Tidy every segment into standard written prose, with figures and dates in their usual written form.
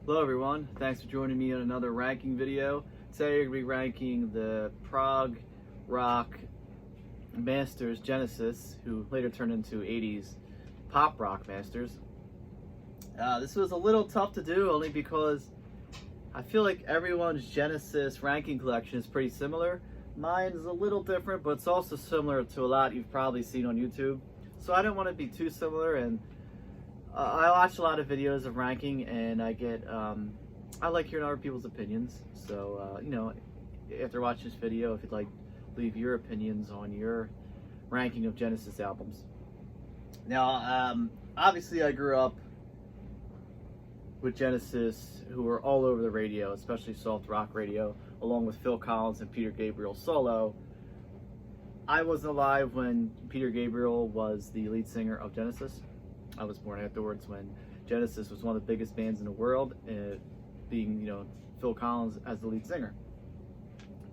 Hello everyone, thanks for joining me on another ranking video. Today we're going to be ranking the prog rock masters Genesis, who later turned into 80s pop rock masters. This was a little tough to do only because I feel like everyone's Genesis ranking collection is pretty similar. Mine is a little different, but it's also similar to a lot you've probably seen on YouTube. So I don't want to be too similar, and I watch a lot of videos of ranking, and I like hearing other people's opinions. So, after watching this video, if you'd like, leave your opinions on your ranking of Genesis albums. Now, obviously I grew up with Genesis, who were all over the radio, especially soft rock radio, along with Phil Collins and Peter Gabriel solo. I wasn't alive when Peter Gabriel was the lead singer of Genesis. I was born afterwards when Genesis was one of the biggest bands in the world, being, Phil Collins as the lead singer.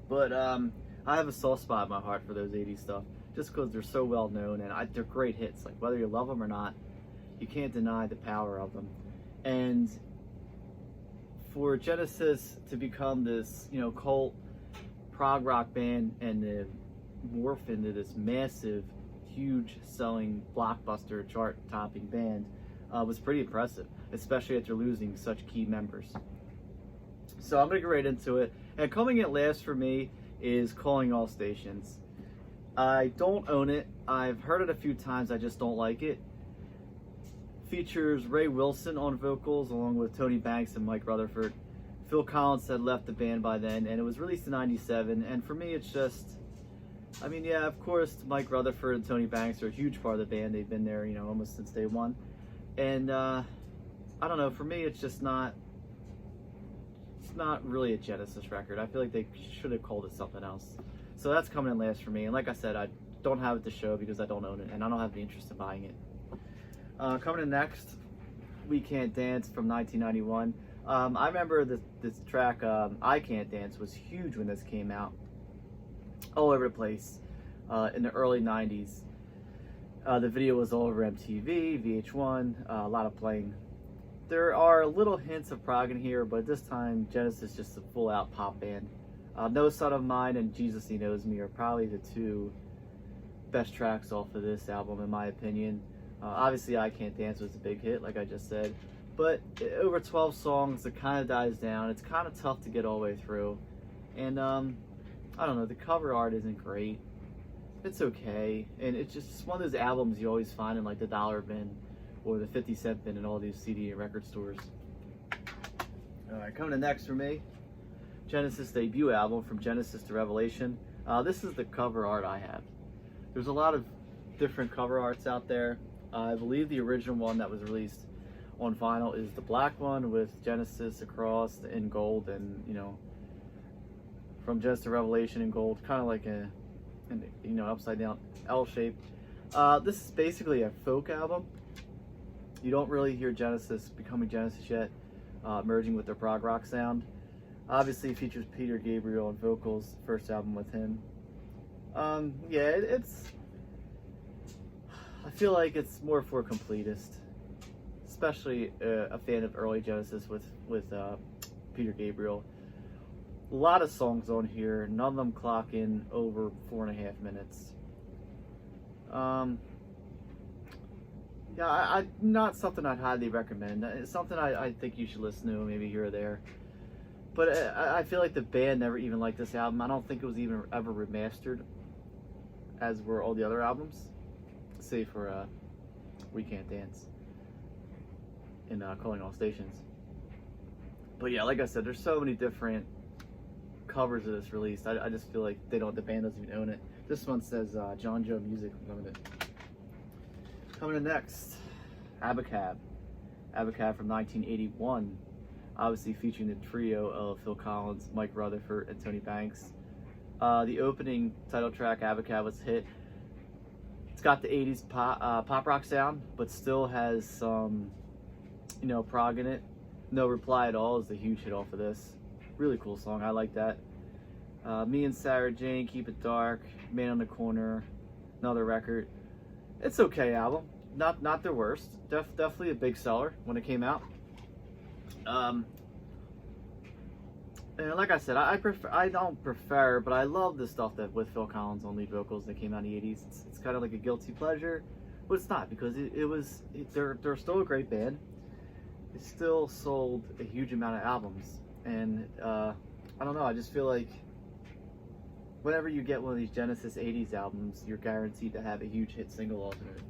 But I have a soft spot in my heart for those 80s stuff, just because they're so well known, and they're great hits. Like, whether you love them or not, you can't deny the power of them. And for Genesis to become this, cult prog rock band and to morph into this massive, huge selling blockbuster chart topping band was pretty impressive, especially after losing such key members. So I'm gonna get right into it, and coming in last for me is Calling All Stations. I don't own it. I've heard it a few times. I just don't like it. Features Ray Wilson on vocals along with Tony Banks and Mike Rutherford. Phil Collins had left the band by then, and it was released in '97, and for me it's just, yeah, of course, Mike Rutherford and Tony Banks are a huge part of the band. They've been there, almost since day one. And I don't know, for me, it's not really a Genesis record. I feel like they should have called it something else. So that's coming in last for me. And like I said, I don't have it to show because I don't own it, and I don't have any interest in buying it. Coming in next, We Can't Dance from 1991. I remember this track, I Can't Dance, was huge when this came out. All over the place in the early 90s. The video was all over MTV, VH1, a lot of playing. There are little hints of prog in here, but this time Genesis is just a full-out pop band. No Son of Mine and Jesus He Knows Me are probably the two best tracks off of this album, in my opinion. Obviously I Can't Dance was a big hit, like I just said, but over 12 songs, it kind of dies down. It's kind of tough to get all the way through, and I don't know, the cover art isn't great. It's okay, and it's just one of those albums you always find in like the dollar bin or the 50-cent bin in all these CD and record stores. Alright, coming in next for me, Genesis debut album, From Genesis to Revelation. This is the cover art I have. There's a lot of different cover arts out there. I believe the original one that was released on vinyl is the black one with Genesis across in gold, and From Genesis to Revelation in gold, kind of like an upside down L shape. This is basically a folk album. You don't really hear Genesis becoming Genesis yet, merging with their prog rock sound. Obviously it features Peter Gabriel on vocals, first album with him. I feel like it's more for a completist, especially a fan of early Genesis with Peter Gabriel. A lot of songs on here, none of them clock in over 4.5 minutes. Not something I'd highly recommend. It's something I think you should listen to, maybe here or there. But I feel like the band never even liked this album. I don't think it was even ever remastered, as were all the other albums, save for We Can't Dance and Calling All Stations. But yeah, like I said, there's so many different covers of this release. I just feel like the band doesn't even own it. This one says John Joe Music Limited. Coming in next, Abacab from 1981, obviously featuring the trio of Phil Collins, Mike Rutherford, and Tony Banks. The opening title track, Abacab, was a hit. It's got the 80s pop rock sound, but still has some prog in it. No Reply at All is a huge hit off of this. Really cool song, I like that. Me and Sarah Jane, Keep It Dark, Man on the Corner, another record. It's okay album, not their worst. Definitely a big seller when it came out. Um, and like I said, I don't prefer, but I love the stuff that with Phil Collins on lead vocals that came out in the '80s. It's kind of like a guilty pleasure, but it's not, because they're still a great band. It still sold a huge amount of albums, and I don't know. I just feel like whenever you get one of these Genesis '80s albums, you're guaranteed to have a huge hit single off of it.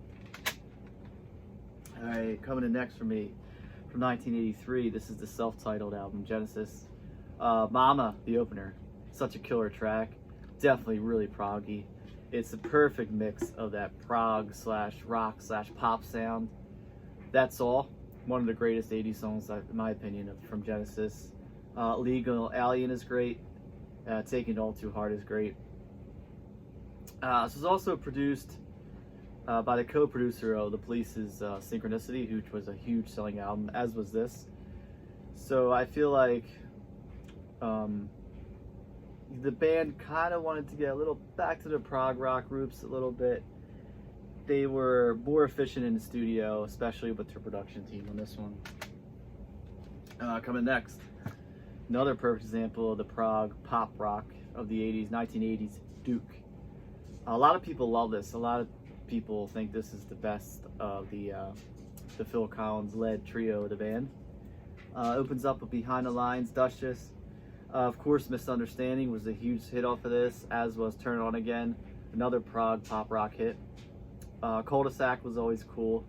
All right, coming in next for me, from 1983, this is the self-titled album, Genesis. Mama, the opener, such a killer track, definitely really proggy. It's the perfect mix of that prog slash rock slash pop sound. That's All, one of the greatest '80s songs, in my opinion, from Genesis. Legal Alien is great. Taking It All Too Hard is great. This was also produced by the co-producer of The Police's Synchronicity, which was a huge selling album, as was this. So I feel like the band kind of wanted to get a little back to the prog rock roots a little bit. They were more efficient in the studio, especially with their production team on this one. Coming next, another perfect example of the prog pop rock of the 80s, 1980s, Duke. A lot of people love this. A lot of people think this is the best of the Phil Collins led trio of the band. Opens up with Behind the Lines, Duchess. Of course, Misunderstanding was a huge hit off of this, as was Turn It On Again, another prog pop rock hit. Cul-de-sac was always cool.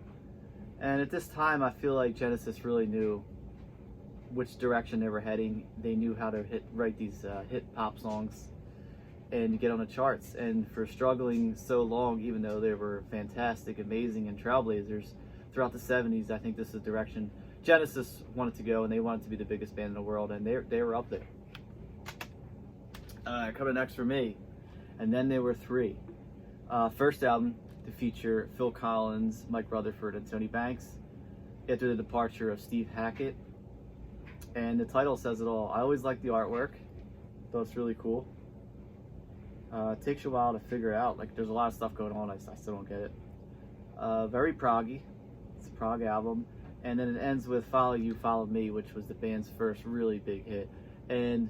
And at this time, I feel like Genesis really knew which direction they were heading. They knew how to write these hit pop songs and get on the charts. And for struggling so long, even though they were fantastic, amazing, and trailblazers throughout the 70s, I think this is the direction Genesis wanted to go, and they wanted to be the biggest band in the world, and they were up there. Coming next for me, and then there were three. First album to feature Phil Collins, Mike Rutherford, and Tony Banks after the departure of Steve Hackett. And the title says it all. I always liked the artwork. Thought it's really cool. It takes you a while to figure out. Like, there's a lot of stuff going on. I still don't get it. Very proggy. It's a prog album. And then it ends with Follow You, Follow Me, which was the band's first really big hit. And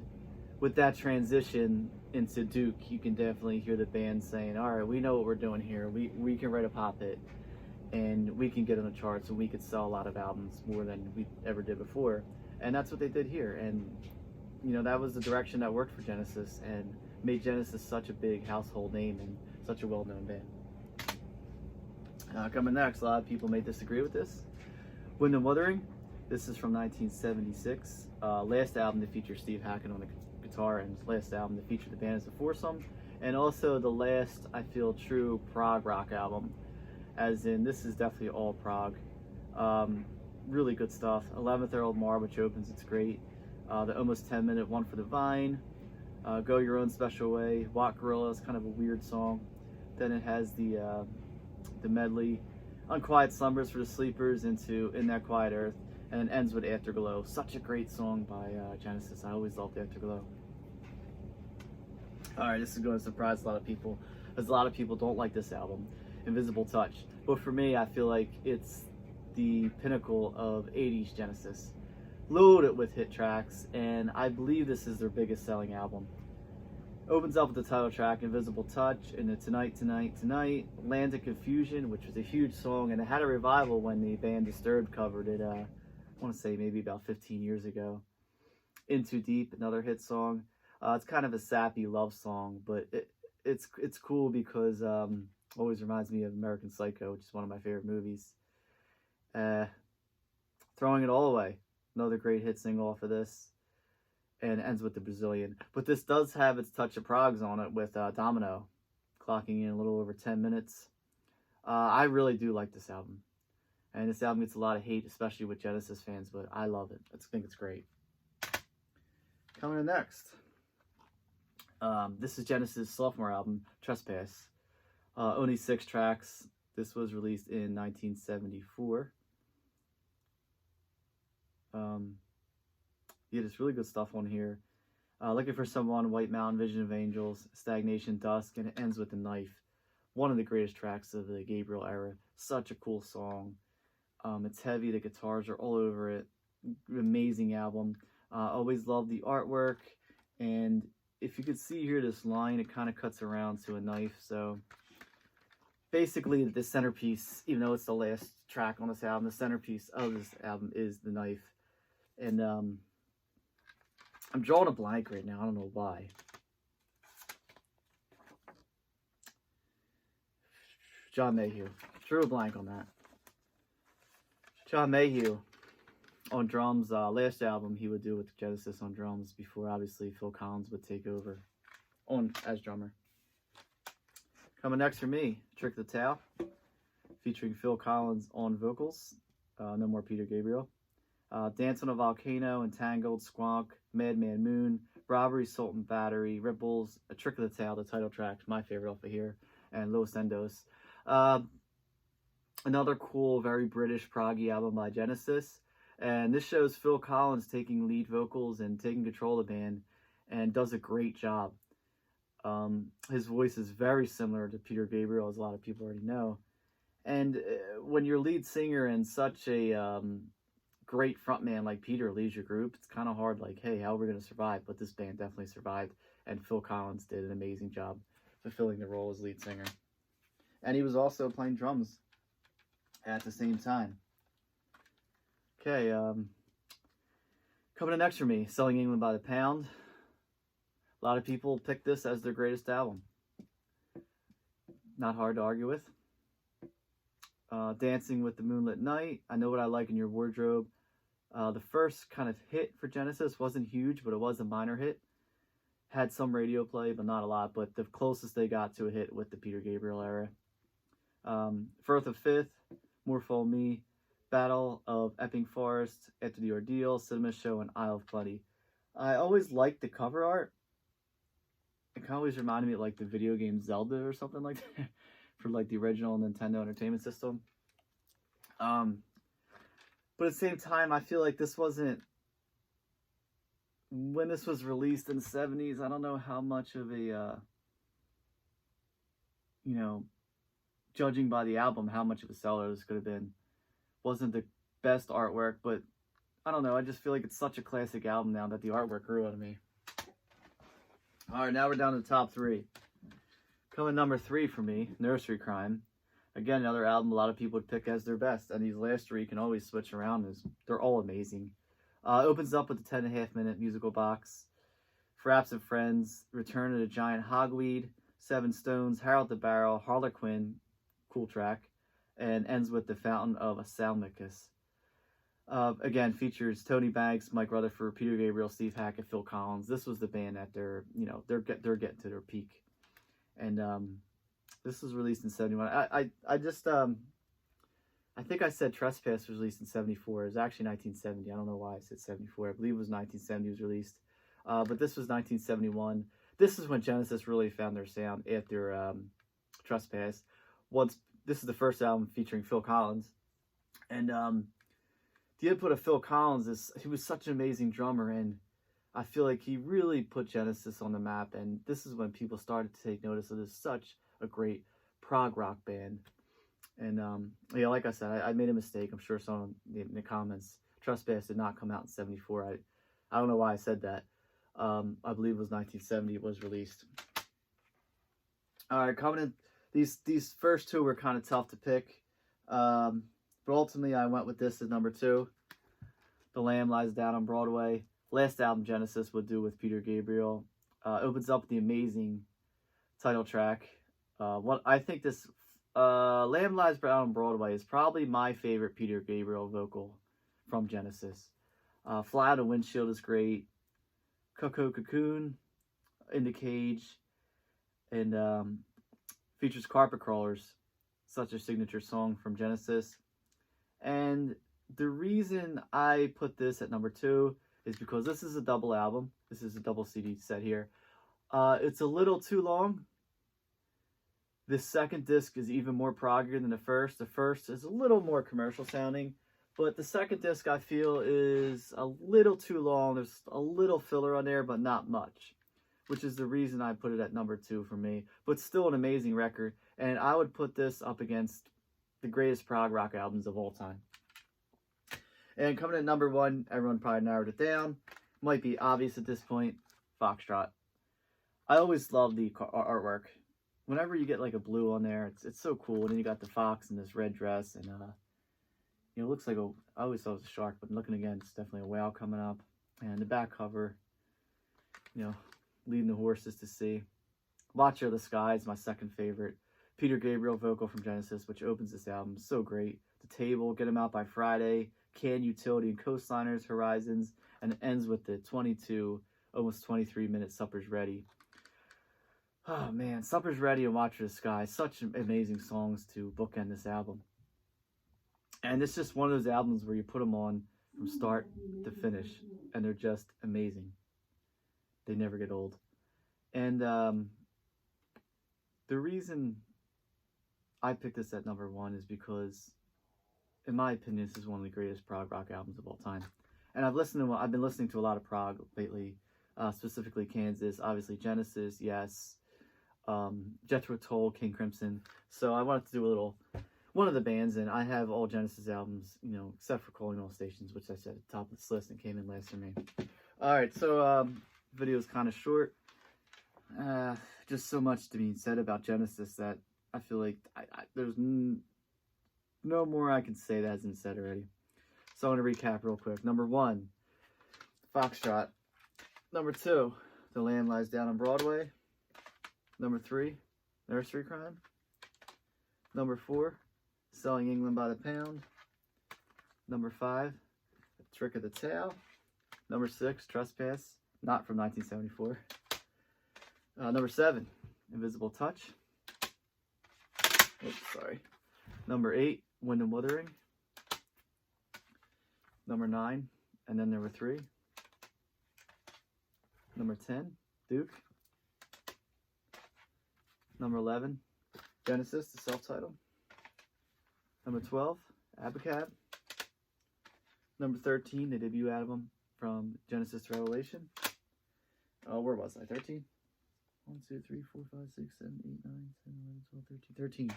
with that transition into Duke, you can definitely hear the band saying, all right, we know what we're doing here. We can write a pop hit, and we can get on the charts, and we could sell a lot of albums, more than we ever did before. And that's what they did here. And, you know, that was the direction that worked for Genesis and made Genesis such a big household name and such a well-known band. Coming next, a lot of people may disagree with this. Wind and Wuthering. This is from 1976. Last album to feature Steve Hackett on the guitar, and last album to feature the band as a foursome, and also the last, I feel, true prog rock album, as in this is definitely all prog. Really good stuff. 11th Earl Mar, which opens, it's great. The almost 10-minute One for the Vine, Go Your Own Special Way, Walk Gorilla is kind of a weird song. Then it has the medley, Unquiet Slumbers for the Sleepers, into In That Quiet Earth, and it ends with Afterglow. Such a great song by Genesis. I always loved Afterglow. Alright, this is going to surprise a lot of people, because a lot of people don't like this album, Invisible Touch. But for me, I feel like it's the pinnacle of 80s Genesis. Loaded with hit tracks, and I believe this is their biggest selling album. Opens up with the title track, Invisible Touch, and the Tonight, Tonight, Tonight, Land of Confusion, which was a huge song, and it had a revival when the band Disturbed covered it, I want to say maybe about 15 years ago. In Too Deep, another hit song. It's kind of a sappy love song, but it's cool because always reminds me of American Psycho, which is one of my favorite movies. Throwing It All Away, another great hit single off of this, and ends with The Brazilian. But this does have its touch of progs on it with Domino, clocking in a little over 10 minutes. I really do like this album, and this album gets a lot of hate, especially with Genesis fans, but I love it. I think it's great. Coming in next, this is Genesis' sophomore album, Trespass. Only 6 tracks. This was released in 1974. Yeah, there's really good stuff on here. Looking for Someone, White Mountain, Vision of Angels, Stagnation, Dusk, and it ends with The Knife. One of the greatest tracks of the Gabriel era. Such a cool song. It's heavy, the guitars are all over it. amazing album. Always loved the artwork, and if you could see here, this line, it kind of cuts around to a knife. So basically, the centerpiece, even though it's the last track on this album, the centerpiece of this album is the knife. And I'm drawing a blank right now. I don't know why. John Mayhew. Drew a blank on that. John Mayhew on drums. Last album he would do with Genesis on drums before obviously Phil Collins would take over as drummer. Coming next for me, Trick the Tail, featuring Phil Collins on vocals. No more Peter Gabriel. Dance on a Volcano, Entangled, Squonk, Madman Moon, Robbery, Salt and Battery, Ripples, A Trick of the Tail, the title track, my favorite off of here, and Los Endos. Another cool, very British proggy album by Genesis. And this shows Phil Collins taking lead vocals and taking control of the band, and does a great job. His voice is very similar to Peter Gabriel, as a lot of people already know. And when your lead singer and such a great frontman like Peter leaves your group, it's kind of hard, like, hey, how are we going to survive? But this band definitely survived, and Phil Collins did an amazing job fulfilling the role as lead singer. And he was also playing drums at the same time. Okay, coming in next for me, Selling England by the Pound. A lot of people pick this as their greatest album. Not hard to argue with. Dancing with the Moonlit Night, I Know What I Like in Your Wardrobe. The first kind of hit for Genesis wasn't huge, but it was a minor hit. Had some radio play, but not a lot. But the closest they got to a hit with the Peter Gabriel era. Firth of Fifth, More Follow Me, Battle of Epping Forest, After the Ordeal, Cinema Show, and Isle of Plenty. I always liked the cover art. It kind of always reminded me of like the video game Zelda or something like that for like the original Nintendo Entertainment System. But at the same time, I feel like this wasn't, when this was released in the 70s, I don't know how much of a, judging by the album, how much of a seller this could have been. Wasn't the best artwork, but I don't know. I just feel like it's such a classic album now that the artwork grew on me. All right, now we're down to the top three. Coming number 3 for me, Nursery Crime. Again, another album a lot of people would pick as their best, and these last 3 can always switch around. They're all amazing. Opens up with a 10.5-minute musical box. For Absent Friends, Return of the Giant Hogweed, 7 Stones, Harold the Barrel, Harlequin, cool track, and ends with The Fountain of Salmicus. Again, features Tony Banks, Mike Rutherford, Peter Gabriel, Steve Hackett, Phil Collins. This was the band at they're getting to their peak. And this was released in 71. I think I said Trespass was released in 74. It was actually 1970. I don't know why I said 74. I believe it was 1970 it was released. But this was 1971. This is when Genesis really found their sound after Trespass. This is the first album featuring Phil Collins. And the input of Phil Collins he was such an amazing drummer, and I feel like he really put Genesis on the map, and this is when people started to take notice of this such a great prog rock band. And yeah, like I said, I made a mistake. I'm sure someone in the comments, Trespass did not come out in 74. I don't know why I said that. I believe it was 1970 it was released. All right, coming in, these first 2 were kind of tough to pick. But ultimately, I went with this as number 2. The Lamb Lies Down on Broadway. Last album Genesis would do with Peter Gabriel. Opens up with the amazing title track. I think this Lamb Lies Down on Broadway is probably my favorite Peter Gabriel vocal from Genesis. Fly Out a Windshield is great. Cocoon, In the Cage, and features Carpet Crawlers, such a signature song from Genesis. And the reason I put this at number 2 is because this is a double album. This is a double CD set here. It's a little too long. The second disc is even more proggier than the first. The first is a little more commercial sounding, but the second disc I feel is a little too long. There's a little filler on there, but not much, which is the reason I put it at number 2 for me. But still an amazing record, and I would put this up against the greatest prog rock albums of all time. And coming in at number 1, everyone probably narrowed it down. Might be obvious at this point, Foxtrot. I always love the artwork. Whenever you get like a blue on there, it's so cool. And then you got the fox in this red dress, and you know, it looks like I always thought it was a shark, but looking again, it's definitely a whale coming up. And the back cover, you know, leading the horses to sea. Watcher of the Sky is my second favorite. Peter Gabriel vocal from Genesis, which opens this album, so great. The Table, Get 'Em Out by Friday, Can, Utility, and Coastliners, Horizons, and it ends with the 22, almost 23-minute Supper's Ready. Oh man, Supper's Ready and Watcher of the Sky, such amazing songs to bookend this album. And it's just one of those albums where you put them on from start to finish, and they're just amazing. They never get old. And the reason I picked this at number 1 is because, in my opinion, this is one of the greatest prog rock albums of all time. And I've been listening to a lot of prog lately, specifically Kansas, obviously Genesis, yes, Jethro Tull, King Crimson. So I wanted to do a little one of the bands, and I have all Genesis albums, you know, except for Calling All Stations, which I said at the top of this list and came in last for me. Alright, so video is kind of short. Just so much to be said about Genesis that I feel like there's no more I can say that hasn't been said already. So I'm going to recap real quick. Number 1, Foxtrot. Number 2, The Lamb Lies Down on Broadway. Number 3, Nursery Crime. Number 4, Selling England by the Pound. Number 5, The Trick of the Tail. Number 6, Trespass, not from 1974. Number 7, Invisible Touch. Oops, sorry. Number 8, Wind and Wuthering. Number 9, and then number 3. Number 10, Duke. Number 11, Genesis, the self-titled. Number 12, Abacab. Number 13, the debut album from Genesis to Revelation. Where was I? 13? 1, 2, 3, 4, 5, 6, 7, 8, 9, 10, 11, 12, 13.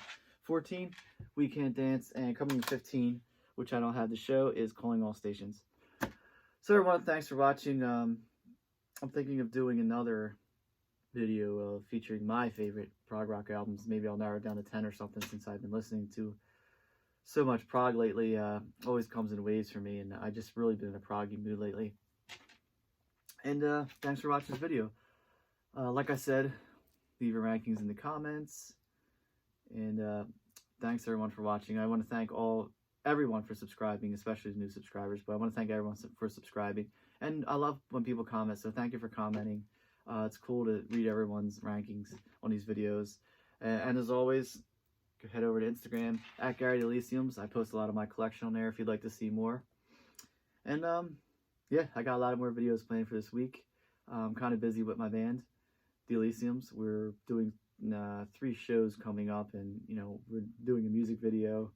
14, We Can't Dance. And coming in 15, which I don't have to show, is Calling All Stations. So everyone, thanks for watching. I'm thinking of doing another video featuring my favorite prog rock albums. Maybe I'll narrow it down to 10 or something, since I've been listening to so much prog lately. Always comes in waves for me, and I just really been in a proggy mood lately. And thanks for watching this video. Like I said, leave your rankings in the comments. And thanks everyone for watching. I want to thank everyone for subscribing, especially new subscribers. But I want to thank everyone for subscribing. And I love when people comment, so thank you for commenting. It's cool to read everyone's rankings on these videos. And as always, head over to Instagram at Gary Deliciums. I post a lot of my collection on there if you'd like to see more. And yeah, I got a lot of more videos planned for this week. I'm kind of busy with my band, Deliciums. We're doing 3 shows coming up, and you know, we're doing a music video,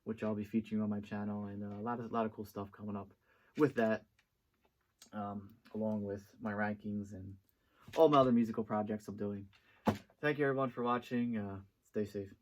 which I'll be featuring on my channel, and a lot of cool stuff coming up with that, along with my rankings and all my other musical projects I'm doing. Thank you everyone for watching. Stay safe.